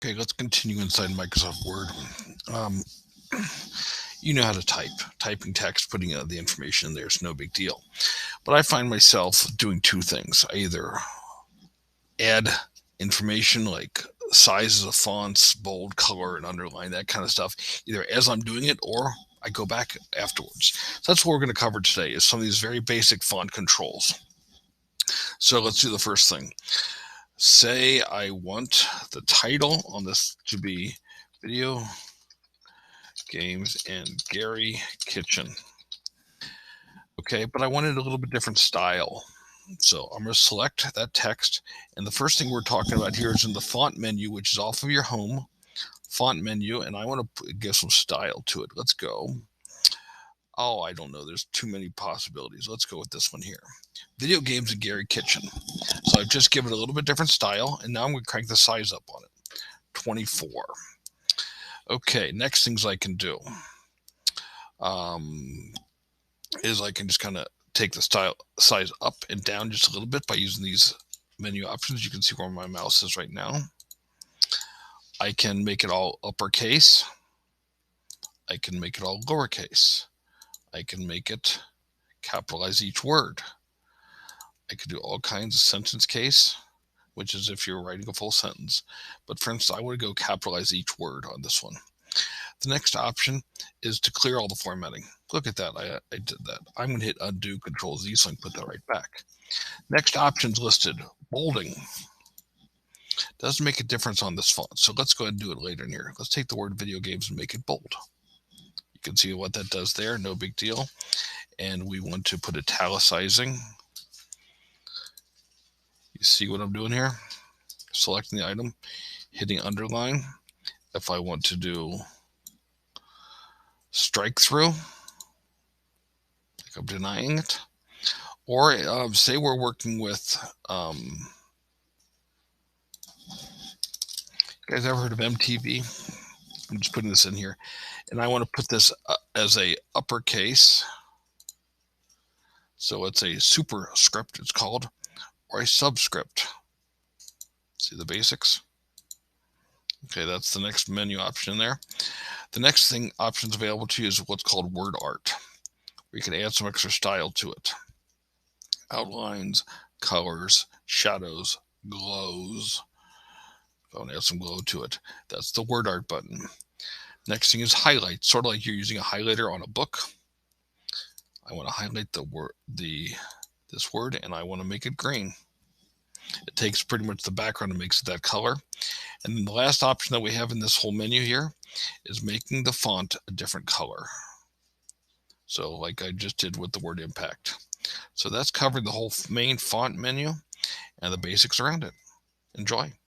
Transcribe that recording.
Okay, let's continue inside Microsoft Word. Um, you know how to type. Typing text, putting the information in there is no big deal. But I find myself doing two things. I either add information like sizes of fonts, bold, color, and underline, that kind of stuff, either as I'm doing it or I go back afterwards. So that's what we're going to cover today is some of these very basic font controls. So let's do the first thing. Say I want the title on this to be Video Games and Gary Kitchen. Okay, but I wanted a little bit different style. So I'm going to select that text. And the first thing we're talking about here is in the font menu, which is off of your home font menu. And I want to give some style to it. Let's go. Oh, I don't know. There's too many possibilities. Let's go with this one here. Video Games and Gary Kitchen. So I've just given it a little bit different style. And now I'm going to crank the size up on it. 24. Okay, next things I can do is I can just kind of take the size up and down just a little bit by using these menu options. You can see where my mouse is right now. I can make it all uppercase. I can make it all lowercase. I can make it capitalize each word. I could do all kinds of sentence case, which is if you're writing a full sentence. But for instance, I would go capitalize each word on this one. The next option is to clear all the formatting. Look at that, I did that. I'm going to hit undo, Control Z, so I can put that right back. Next options listed, bolding. Doesn't make a difference on this font, so let's go ahead and do it later in here. Let's take the word video games and make it bold. You can see what that does there, no big deal. And we want to put italicizing. You see what I'm doing here? Selecting the item, hitting underline. If I want to do strike through, like I'm denying it. Or say we're working with, you guys ever heard of MTV? I'm just putting this in here. And I want to put this as a uppercase. So it's a superscript, it's called, or a subscript. See the basics? Okay, that's the next menu option there. The next thing options available to you is what's called word art, where you can add some extra style to it. Outlines, colors, shadows, glows. I want to add some glow to it. That's the word art button. Next thing is highlight, sort of like you're using a highlighter on a book. I want to highlight this word, and I want to make it green. It takes pretty much the background and makes it that color. And then the last option that we have in this whole menu here is making the font a different color. So like I just did with the word impact. So that's covered the whole main font menu and the basics around it. Enjoy.